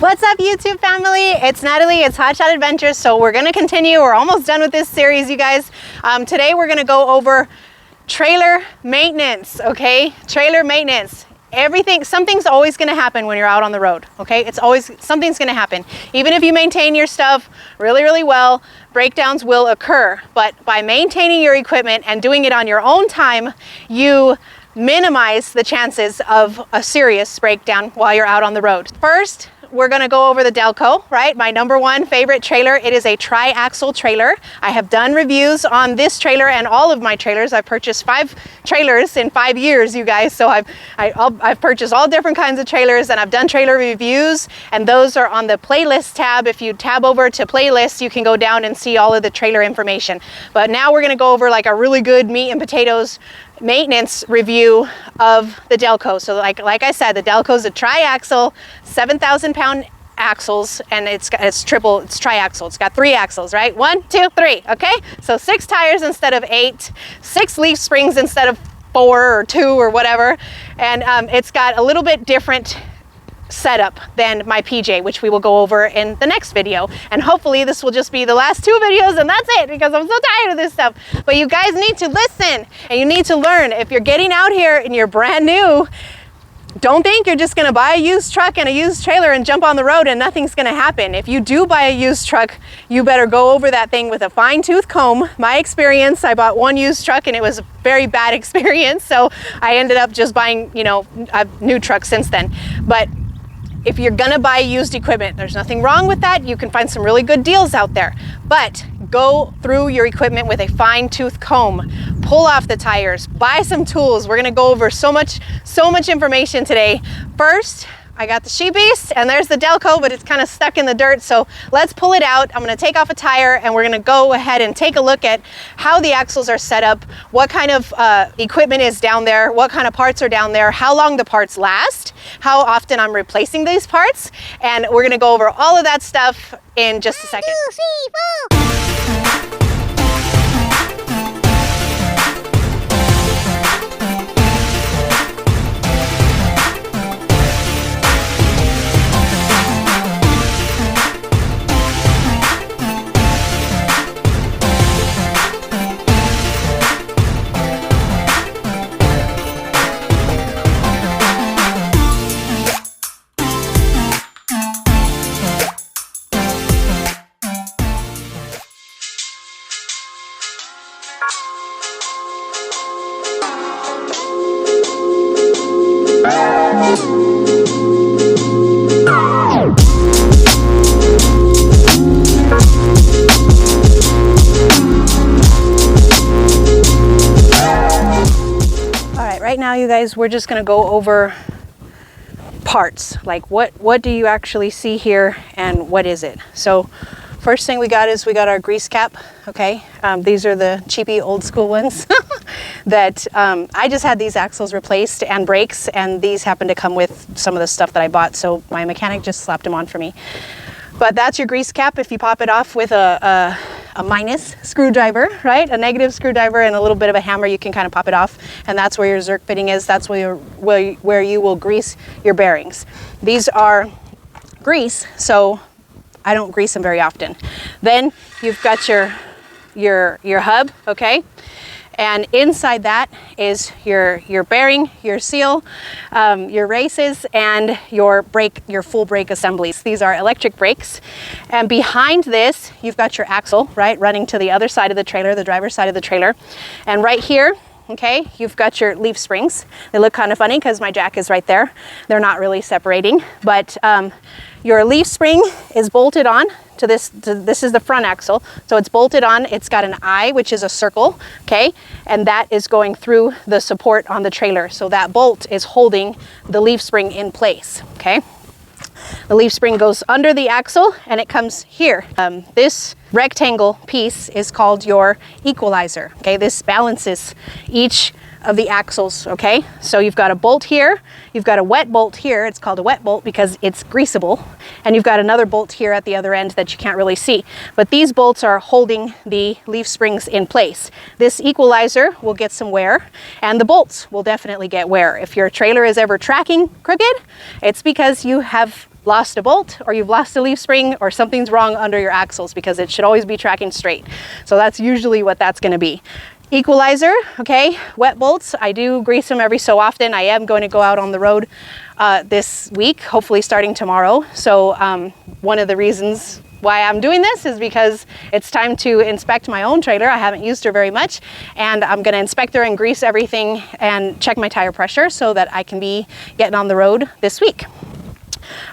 What's up, YouTube family? It's Natalie, it's Hot Shot Adventures. So we're gonna continue. We're almost done with this series, you guys. Today we're gonna go over trailer maintenance, okay? Trailer maintenance. Something's always gonna happen when you're out on the road, okay? Something's gonna happen. Even if you maintain your stuff really, really well, breakdowns will occur. But by maintaining your equipment and doing it on your own time, you minimize the chances of a serious breakdown while you're out on the road. First, we're gonna go over the Delco, right? My number 1 favorite trailer. It is a Triaxle trailer. I have done reviews on this trailer and all of my trailers. I've purchased 5 trailers in 5 years, you guys. So I've purchased all different kinds of trailers, and I've done trailer reviews, and those are on the playlist tab. If you tab over to playlist, you can go down and see all of the trailer information. But now we're gonna go over like a really good meat and potatoes maintenance review of the Delco. So like I said, the Delco is a Triaxle, 7,000-pound axles, and it's Triaxle. It's got 3 axles, right? 1, 2, 3, okay? So 6 tires instead of 8, 6 leaf springs instead of 4 or 2 or whatever. And it's got a little bit different setup than my PJ, which we will go over in the next video. And hopefully this will just be the last 2 videos and that's it, because I'm so tired of this stuff. But you guys need to listen and you need to learn. If you're getting out here and you're brand new, don't think you're just gonna buy a used truck and a used trailer and jump on the road and nothing's gonna happen. If you do buy a used truck, you better go over that thing with a fine-tooth comb. My experience, I bought 1 used truck and it was a very bad experience, so I ended up just buying, you know, a new truck since then. But if you're gonna buy used equipment, there's nothing wrong with that. You can find some really good deals out there. But go through your equipment with a fine-tooth comb. Pull off the tires, buy some tools. We're gonna go over so much information today. First, I got the She-Beast, and there's the Delco, but it's kind of stuck in the dirt, so let's pull it out. I'm gonna take off a tire, and we're gonna go ahead and take a look at how the axles are set up, what kind of equipment is down there, what kind of parts are down there, how long the parts last, how often I'm replacing these parts, and we're gonna go over all of that stuff in just a second. 1, 2, 3, 4. Right now, you guys, we're just gonna go over parts, like what do you actually see here and what is it. So first thing we got our grease cap, okay? These are the cheapy old school ones that I just had these axles replaced and brakes, and these happen to come with some of the stuff that I bought, so my mechanic just slapped them on for me. But that's your grease cap. If you pop it off with a minus screwdriver, right? A negative screwdriver and a little bit of a hammer, you can kind of pop it off, and that's where your Zerk fitting is. That's where you will grease your bearings. These are grease, so I don't grease them very often. Then you've got your hub, okay? And inside that is your bearing, your seal, your races, and your full brake assemblies. These are electric brakes. And behind this, you've got your axle, right, running to the other side of the trailer, the driver's side of the trailer. And right here, okay, you've got your leaf springs. They look kind of funny because my jack is right there. They're not really separating, but your leaf spring is bolted on to this. This is the front axle, so it's bolted on. It's got an eye, which is a circle, okay, and that is going through the support on the trailer. So that bolt is holding the leaf spring in place, okay. The leaf spring goes under the axle and it comes here. This rectangle piece is called your equalizer, okay. This balances each of the axles, okay? So you've got a bolt here, you've got a wet bolt here. It's called a wet bolt because it's greasable. And you've got another bolt here at the other end that you can't really see. But these bolts are holding the leaf springs in place. This equalizer will get some wear, and the bolts will definitely get wear. If your trailer is ever tracking crooked, it's because you have lost a bolt or you've lost a leaf spring or something's wrong under your axles, because it should always be tracking straight. So that's usually what that's going to be. Equalizer, okay, wet bolts, I do grease them every so often. I am going to go out on the road this week, hopefully starting tomorrow. So one of the reasons why I'm doing this is because it's time to inspect my own trailer. I haven't used her very much, and I'm going to inspect her and grease everything and check my tire pressure so that I can be getting on the road this week.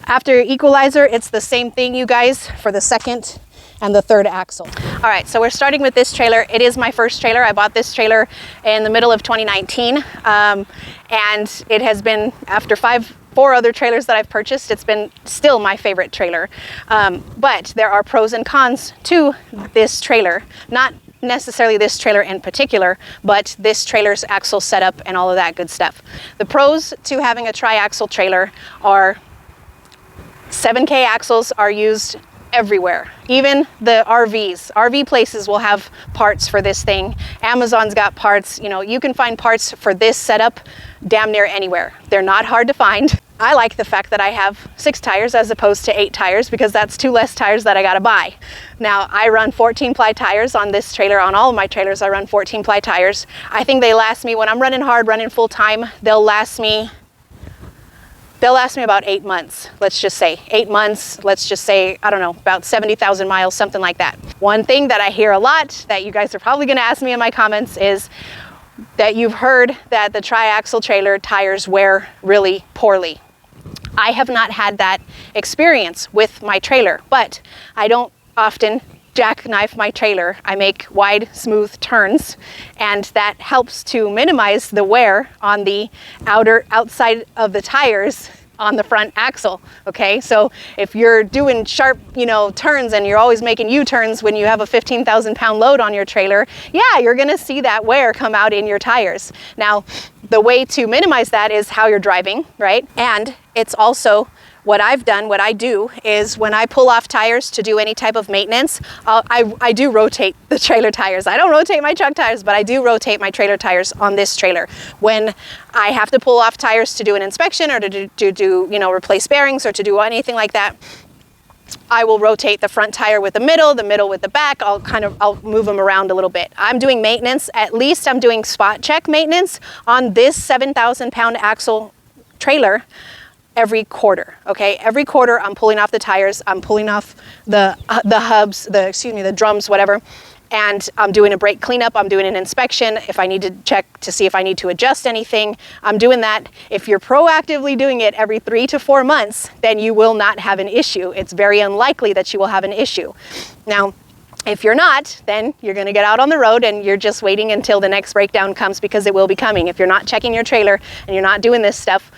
After equalizer, it's the same thing, you guys, for the second and the third axle. All right, so we're starting with this trailer. It is my first trailer. I bought this trailer in the middle of 2019, and it has been, after four other trailers that I've purchased, it's been still my favorite trailer. But there are pros and cons to this trailer. Not necessarily this trailer in particular, but this trailer's axle setup and all of that good stuff. The pros to having a Triaxle trailer are 7K axles are used everywhere. Even the RV places will have parts for this thing. Amazon's got parts. You know, you can find parts for this setup damn near anywhere. They're not hard to find. I like the fact that I have 6 tires as opposed to 8 tires, because that's 2 less tires that I gotta buy. Now, I run 14 ply tires on this trailer. On all of my trailers, I run 14 ply tires. I think they last me, when I'm running hard, running full time, they'll last me about 8 months. Let's just say 8 months. Let's just say, I don't know, about 70,000 miles, something like that. One thing that I hear a lot that you guys are probably gonna ask me in my comments is that you've heard that the Triaxle trailer tires wear really poorly. I have not had that experience with my trailer, but I don't often jackknife my trailer. I make wide, smooth turns, and that helps to minimize the wear on the outside of the tires on the front axle. Okay, so if you're doing sharp, turns, and you're always making U-turns when you have a 15,000 pound load on your trailer, yeah, you're gonna see that wear come out in your tires. Now, the way to minimize that is how you're driving, right? And it's also what I do is when I pull off tires to do any type of maintenance, I do rotate the trailer tires. I don't rotate my truck tires, but I do rotate my trailer tires on this trailer. When I have to pull off tires to do an inspection or to do replace bearings or to do anything like that, I will rotate the front tire with the middle with the back. I'll move them around a little bit. I'm doing maintenance, at least I'm doing spot check maintenance on this 7,000 pound axle trailer every quarter. Okay, every quarter I'm pulling off the tires, I'm pulling off the hubs, the drums, whatever, and I'm doing a brake cleanup, I'm doing an inspection. If I need to check to see if I need to adjust anything, I'm doing that. If you're proactively doing it every 3 to 4 months, then you will not have an issue. It's very unlikely that you will have an issue. Now, if you're not, then you're going to get out on the road and you're just waiting until the next breakdown comes, because it will be coming. If you're not checking your trailer and you're not doing this stuff,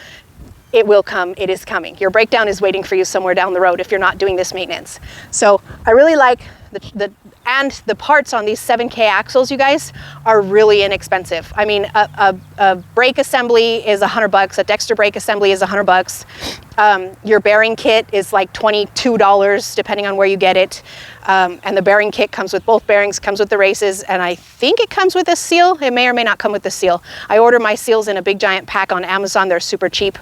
it will come, it is coming. Your breakdown is waiting for you somewhere down the road if you're not doing this maintenance. So I really like the parts on these 7K axles, you guys, are really inexpensive. I mean, a brake assembly is $100, a Dexter brake assembly is $100. Your bearing kit is like $22, depending on where you get it. And the bearing kit comes with both bearings, comes with the races, and I think it comes with a seal. It may or may not come with the seal. I order my seals in a big giant pack on Amazon. They're super cheap.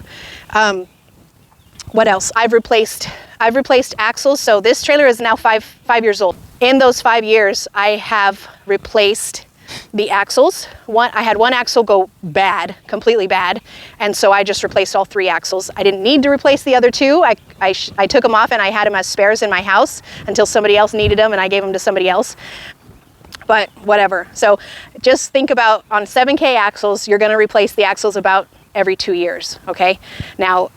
What else? I've replaced axles. So this trailer is now five years old. In those 5 years, I have replaced the axles. I had one axle go bad, completely bad, and so I just replaced all 3 axles. I didn't need to replace the other 2. I took them off and I had them as spares in my house until somebody else needed them, and I gave them to somebody else. But whatever. So just think about, on 7K axles, you're going to replace the axles about every 2 years. Okay. Now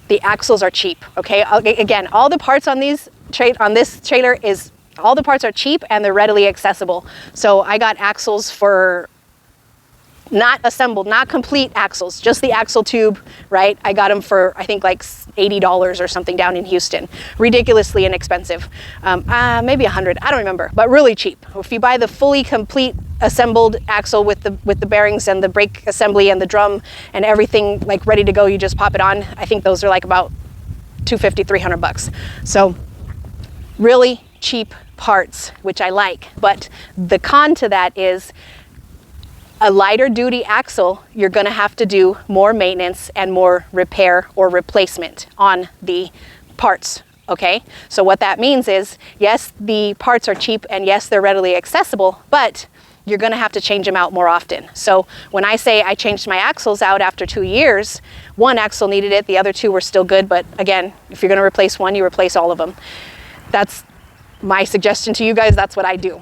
the axles are cheap. Okay. Again, all the parts on this trailer all the parts are cheap and they're readily accessible. So I got axles for not assembled, not complete axles, just the axle tube, right? I got them for, I think, like $80 or something down in Houston. Ridiculously inexpensive. Maybe 100, I don't remember, but really cheap. If you buy the fully complete assembled axle with the bearings and the brake assembly and the drum and everything like ready to go, you just pop it on. I think those are like about $250, $300. So really cheap parts, which I like. But the con to that is a lighter duty axle, you're going to have to do more maintenance and more repair or replacement on the parts. Okay, so what that means is, yes, the parts are cheap and yes, they're readily accessible, but you're gonna have to change them out more often. So when I say I changed my axles out after 2 years, one axle needed it, the other two were still good, but again, if you're gonna replace one, you replace all of them. That's my suggestion to you guys, that's what I do.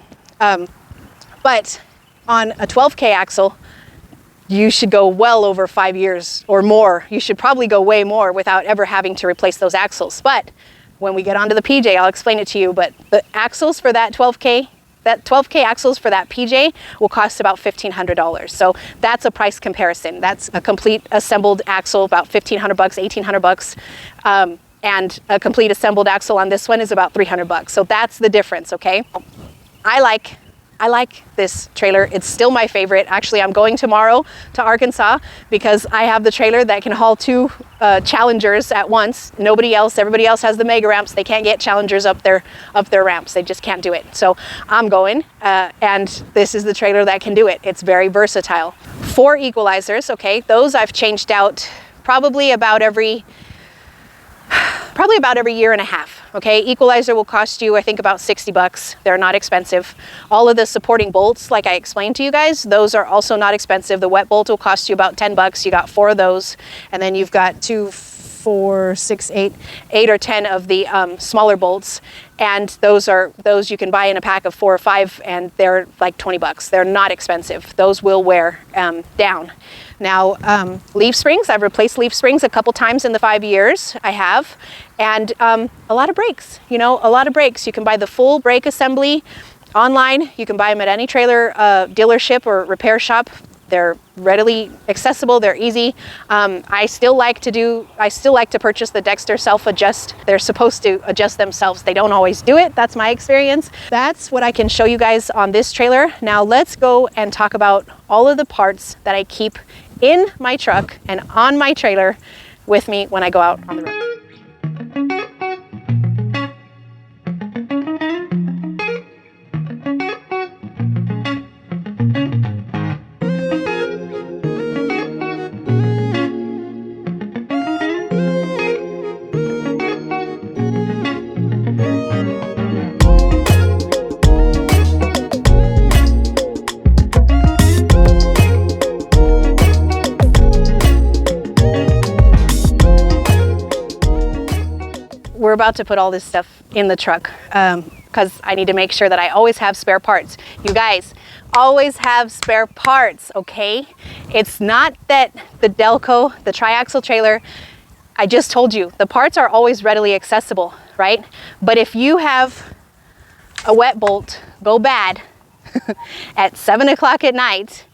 But on a 12K axle, you should go well over 5 years or more. You should probably go way more without ever having to replace those axles. But when we get onto the PJ, I'll explain it to you, but the axles for that 12K axles for that PJ will cost about $1,500. So that's a price comparison. That's a complete assembled axle, about $1,500, $1,800. And a complete assembled axle on this one is about $300. So that's the difference, okay? I like this trailer. It's still my favorite. Actually, I'm going tomorrow to Arkansas because I have the trailer that can haul 2 Challengers at once. Everybody else has the mega ramps. They can't get Challengers up their ramps. They just can't do it. So I'm going, and this is the trailer that can do it. It's very versatile. 4 equalizers, okay? Those I've changed out probably about every year and a half, okay? Equalizer will cost you, I think, about $60. They're not expensive. All of the supporting bolts, like I explained to you guys, those are also not expensive. The wet bolt will cost you about $10. You got 4 of those, and then you've got 2, 4, 6, 8 or 10 of the smaller bolts, and those you can buy in a pack of 4 or 5, and they're like $20. They're not expensive. Those will wear down. Now, leaf springs, I've replaced leaf springs a couple times in the 5 years I have, and a lot of brakes, a lot of brakes. You can buy the full brake assembly online. You can buy them at any trailer dealership or repair shop. They're readily accessible, they're easy. I still like to purchase the Dexter self-adjust. They're supposed to adjust themselves. They don't always do it, that's my experience. That's what I can show you guys on this trailer. Now let's go and talk about all of the parts that I keep in my truck and on my trailer with me when I go out on the road. We're about to put all this stuff in the truck because I need to make sure that I always have spare parts. You guys, always have spare parts, okay? It's not that the Delco, the Triaxle trailer, I just told you, the parts are always readily accessible, right? But if you have a wet bolt go bad at 7 o'clock at night,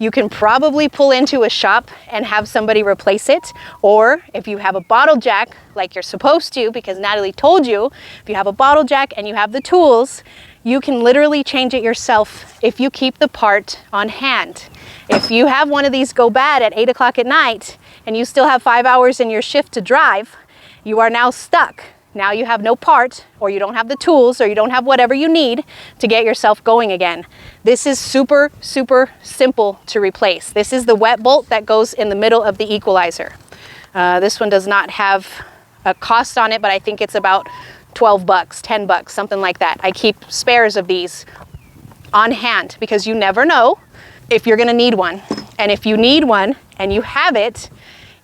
you can probably pull into a shop and have somebody replace it. Or if you have a bottle jack, like you're supposed to, because Natalie told you, if you have a bottle jack and you have the tools, you can literally change it yourself if you keep the part on hand. If you have one of these go bad at 8 o'clock at night and you still have 5 hours in your shift to drive, you are now stuck. Now you have no part, or you don't have the tools, or you don't have whatever you need to get yourself going again. This is super, super simple to replace. This is the wet bolt that goes in the middle of the equalizer. This one does not have a cost on it, but I think it's about $12, $10, something like that. I keep spares of these on hand because you never know if you're gonna need one. And if you need one and you have it,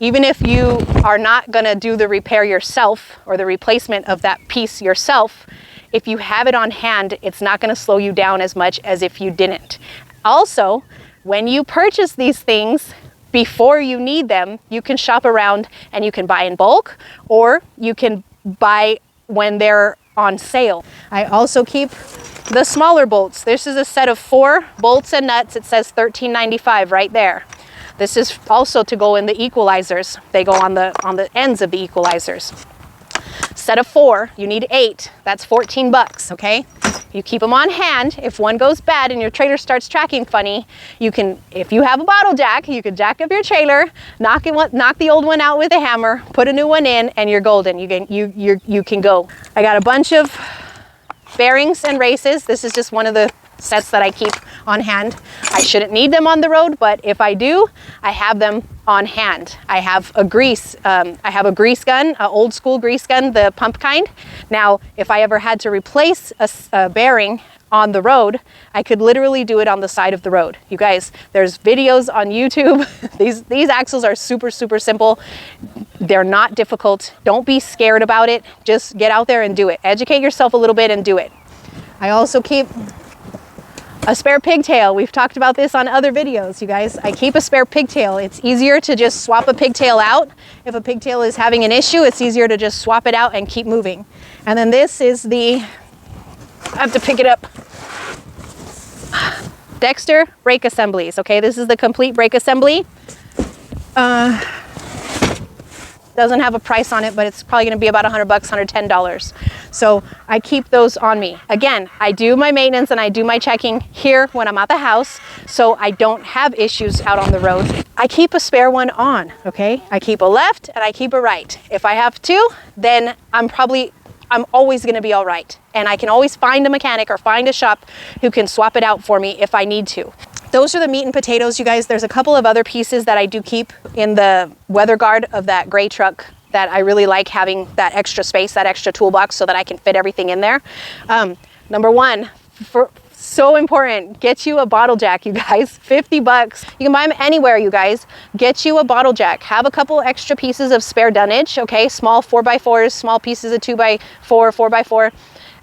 even if you are not gonna do the repair yourself or the replacement of that piece yourself, if you have it on hand, it's not gonna slow you down as much as if you didn't. Also, when you purchase these things before you need them, you can shop around and you can buy in bulk, or you can buy when they're on sale. I also keep the smaller bolts. This is a set of 4 bolts and nuts. It says $13.95 right there. This is also to go in the equalizers. They go on the ends of the equalizers. Set of 4, you need 8. That's $14, okay? You keep them on hand. If one goes bad and your trailer starts tracking funny, you can, if you have a bottle jack, you can jack up your trailer, knock the old one out with a hammer, put a new one in, and you're golden. You can go. I got a bunch of bearings and races. This is just one of the sets that I keep on hand. I shouldn't need them on the road, but if I do, I have them on hand. I have a grease gun, an old school grease gun, the pump kind. Now, if I ever had to replace a bearing on the road, I could literally do it on the side of the road. You guys, there's videos on YouTube. These axles are super, super simple. They're not difficult. Don't be scared about it. Just get out there and do it. Educate yourself a little bit and do it. I also keep a spare pigtail. We've talked about this on other videos, you guys. I keep a spare pigtail. It's easier to just swap a pigtail out. If a pigtail is having an issue, it's easier to just swap it out and keep moving. And then this is the, I have to pick it up, Dexter brake assemblies. Okay, this is the complete brake assembly. Doesn't have a price on it, but it's probably gonna be about $100, $110. So I keep those on me. Again, I do my maintenance and I do my checking here when I'm at the house, so I don't have issues out on the road. I keep a spare one on, okay? I keep a left and I keep a right. If I have two, then I'm always gonna be all right. And I can always find a mechanic or find a shop who can swap it out for me if I need to. Those are the meat and potatoes, you guys. There's a couple of other pieces that I do keep in the weather guard of that gray truck that I really like having that extra space, that extra toolbox so that I can fit everything in there. Number one, so important, get you a bottle jack, you guys. 50 bucks. You can buy them anywhere, you guys. Get you a bottle jack. Have a couple extra pieces of spare dunnage, okay? Small 4x4s, small pieces of 2x4, 4x4.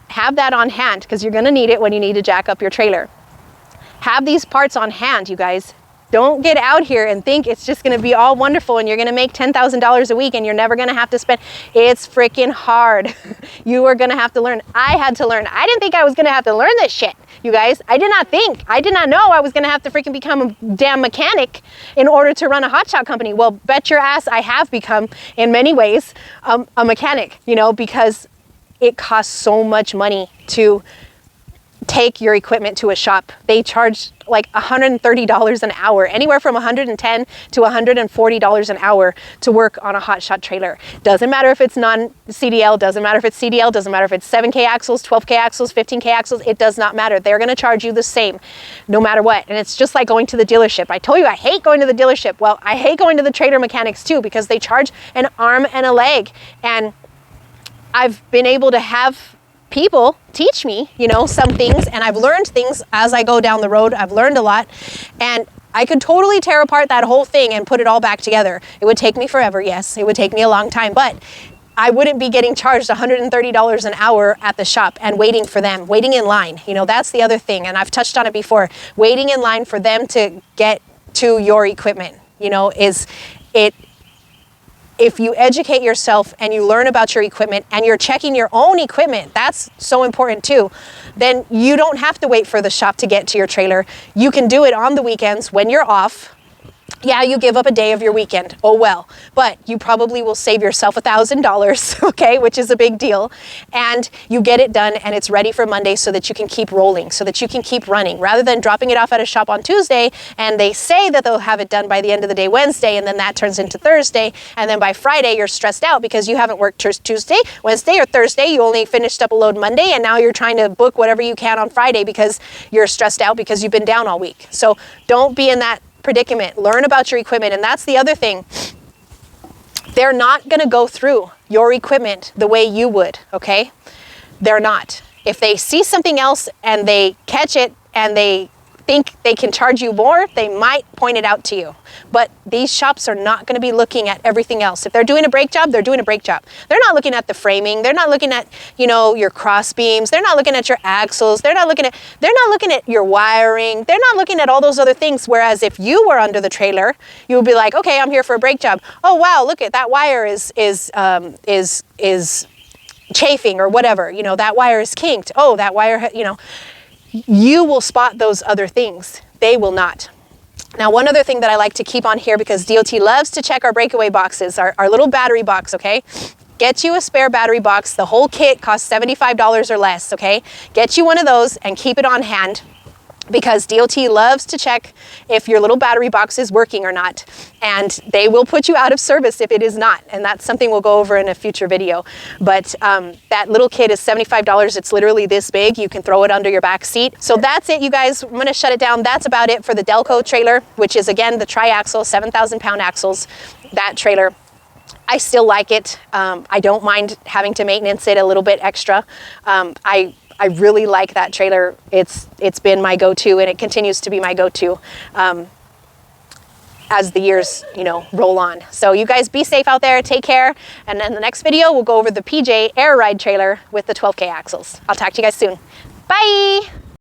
Have that on hand because you're gonna need it when you need to jack up your trailer. Have these parts on hand, you guys. Don't get out here and think it's just gonna be all wonderful and you're gonna make $10,000 a week and you're never gonna have to spend. It's freaking hard. You are gonna have to learn. I had to learn. I didn't think I was gonna have to learn this shit, you guys. I did not know I was gonna have to freaking become a damn mechanic in order to run a hotshot company. Well, bet your ass I have become, in many ways, a mechanic, you know, because it costs so much money to take your equipment to a shop. They charge like $130 an hour, anywhere from $110 to $140 an hour to work on a hotshot trailer. Doesn't matter if it's non-CDL, doesn't matter if it's CDL, doesn't matter if it's 7K axles, 12K axles, 15K axles, it does not matter. They're gonna charge you the same no matter what. And it's just like going to the dealership. I told you I hate going to the dealership. Well, I hate going to the trailer mechanics too because they charge an arm and a leg. And I've been able to have people teach me, you know, some things, and I've learned things as I go down the road. I've learned a lot, and I could totally tear apart that whole thing and put it all back together. It would take me forever, yes, it would take me a long time, but I wouldn't be getting charged $130 an hour at the shop and waiting for them, waiting in line. You know, that's the other thing, and I've touched on it before. Waiting in line for them to get to your equipment, you know, if you educate yourself and you learn about your equipment and you're checking your own equipment, that's so important too, then you don't have to wait for the shop to get to your trailer. You can do it on the weekends when you're off. Yeah, you give up a day of your weekend, oh well, but you probably will save yourself $1,000, okay, which is a big deal, and you get it done and it's ready for Monday so that you can keep rolling, so that you can keep running, rather than dropping it off at a shop on Tuesday and they say that they'll have it done by the end of the day Wednesday, and then that turns into Thursday, and then by Friday you're stressed out because you haven't worked Tuesday, Wednesday, or Thursday. You only finished up a load Monday, and now you're trying to book whatever you can on Friday because you're stressed out because you've been down all week. So don't be in that predicament. Learn about your equipment. And that's the other thing. They're not going to go through your equipment the way you would, okay? They're not. If they see something else and they catch it and they think they can charge you more, they might point it out to you. But these shops are not going to be looking at everything else. If they're doing a brake job, they're doing a brake job. They're not looking at the framing. They're not looking at, you know, your cross beams. They're not looking at your axles. They're not looking at your wiring. They're not looking at all those other things. Whereas if you were under the trailer, you would be like, okay, I'm here for a brake job. Oh wow, look at that wire is chafing or whatever. You know, that wire is kinked. Oh, that wire, you know. You will spot those other things. They will not. Now, one other thing that I like to keep on here, because DOT loves to check our breakaway boxes, our little battery box, okay? Get you a spare battery box. The whole kit costs $75 or less, okay? Get you one of those and keep it on hand. because DOT loves to check if your little battery box is working or not, and they will put you out of service if it is not, and that's something we'll go over in a future video. But that little kit is $75. It's literally this big. You can throw it under your back seat. So that's it, you guys. I'm going to shut it down. That's about it for the Delco trailer, which is, again, the Triaxle 7,000-pound axles. That trailer, I still like it. I don't mind having to maintenance it a little bit extra. I really like that trailer. It's been my go-to, and it continues to be my go-to as the years, you know, roll on. So you guys be safe out there. Take care. And then the next video, we'll go over the PJ Air Ride trailer with the 12K axles. I'll talk to you guys soon. Bye.